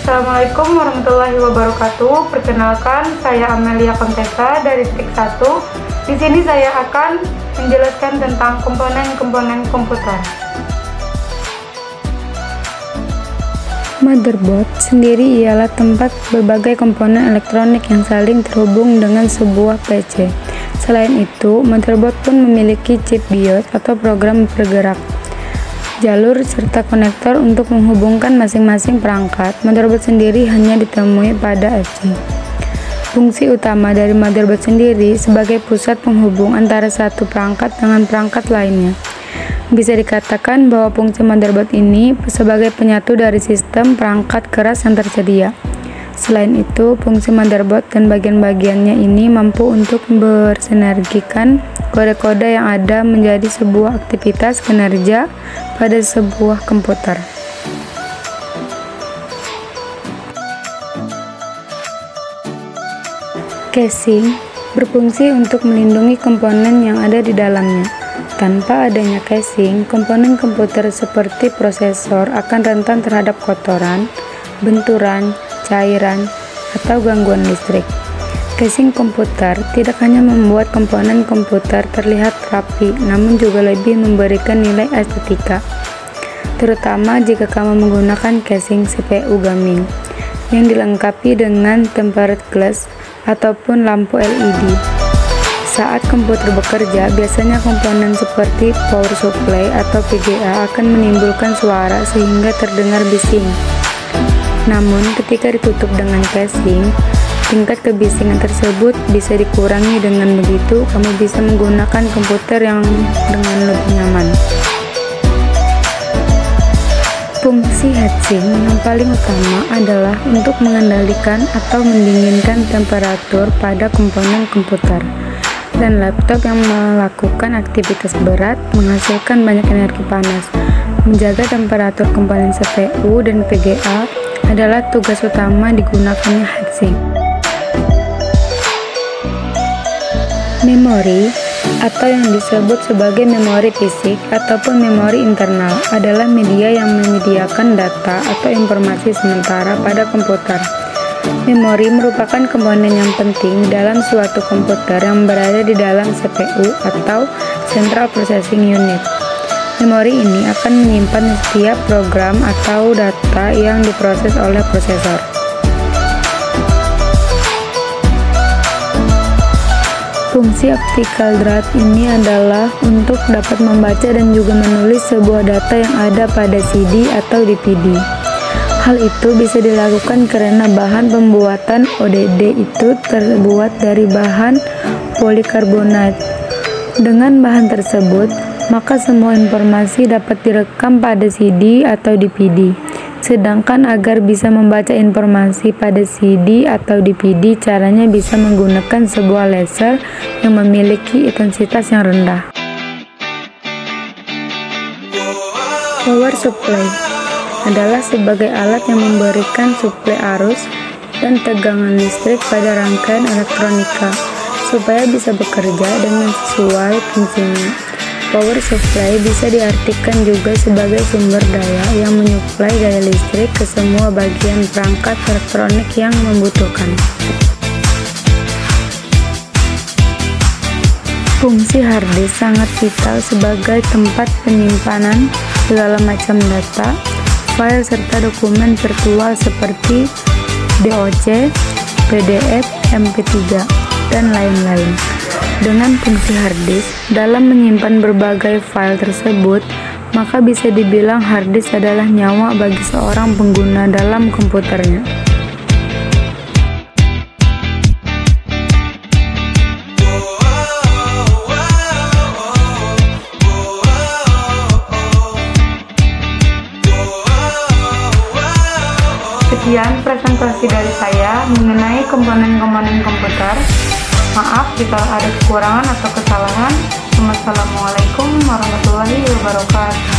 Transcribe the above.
Assalamualaikum warahmatullahi wabarakatuh. Perkenalkan, saya Amelia Contessa dari Trik 1. Di sini saya akan menjelaskan tentang komponen-komponen komputer. Motherboard sendiri ialah tempat berbagai komponen elektronik yang saling terhubung dengan sebuah PC. Selain itu, motherboard pun memiliki chip BIOS atau program bergerak, jalur serta konektor untuk menghubungkan masing-masing perangkat. Motherboard sendiri hanya ditemui pada FC. Fungsi utama dari motherboard sendiri sebagai pusat penghubung antara satu perangkat dengan perangkat lainnya. Bisa dikatakan bahwa fungsi motherboard ini sebagai penyatu dari sistem perangkat keras yang tersedia. Selain itu, fungsi motherboard dan bagian-bagiannya ini mampu untuk bersinergikan kode-kode yang ada menjadi sebuah aktivitas kinerja pada sebuah komputer. Casing berfungsi untuk melindungi komponen yang ada di dalamnya. Tanpa adanya casing, komponen komputer seperti prosesor akan rentan terhadap kotoran, benturan, cairan, atau gangguan listrik. Casing komputer tidak hanya membuat komponen komputer terlihat rapi, namun juga lebih memberikan nilai estetika, terutama jika kamu menggunakan casing CPU gaming yang dilengkapi dengan tempered glass ataupun lampu LED. Saat komputer bekerja, biasanya komponen seperti power supply atau VGA akan menimbulkan suara sehingga terdengar bising. Namun, ketika ditutup dengan casing, tingkat kebisingan tersebut bisa dikurangi. Dengan begitu, kamu bisa menggunakan komputer yang dengan lebih nyaman. Fungsi heatsink yang paling utama adalah untuk mengendalikan atau mendinginkan temperatur pada komponen komputer dan laptop yang melakukan aktivitas berat menghasilkan banyak energi panas. Menjaga temperatur komponen CPU dan VGA adalah tugas utama digunakannya heatsink. Memori atau yang disebut sebagai memori fisik ataupun memori internal adalah media yang menyediakan data atau informasi sementara pada komputer. Memori merupakan komponen yang penting dalam suatu komputer yang berada di dalam CPU atau Central Processing Unit. Memori ini akan menyimpan setiap program atau data yang diproses oleh prosesor. Fungsi optical drive ini adalah untuk dapat membaca dan juga menulis sebuah data yang ada pada CD atau DVD. Hal itu bisa dilakukan karena bahan pembuatan ODD itu terbuat dari bahan polikarbonat. Dengan bahan tersebut, maka semua informasi dapat direkam pada CD atau DVD. Sedangkan agar bisa membaca informasi pada CD atau DVD, caranya bisa menggunakan sebuah laser yang memiliki intensitas yang rendah. Power supply adalah sebagai alat yang memberikan suplai arus dan tegangan listrik pada rangkaian elektronika supaya bisa bekerja dengan sesuai fungsinya. Power supply bisa diartikan juga sebagai sumber daya yang menyuplai daya listrik ke semua bagian perangkat elektronik yang membutuhkan. Fungsi hard disk sangat vital sebagai tempat penyimpanan segala macam data, file serta dokumen virtual seperti DOC, PDF, MP3, dan lain-lain. Dengan fungsi hard disk dalam menyimpan berbagai file tersebut, maka bisa dibilang hard disk adalah nyawa bagi seorang pengguna dalam komputernya. Sekian presentasi dari saya mengenai komponen-komponen komputer. Maaf jika ada kekurangan atau kesalahan. Wassalamualaikum warahmatullahi wabarakatuh.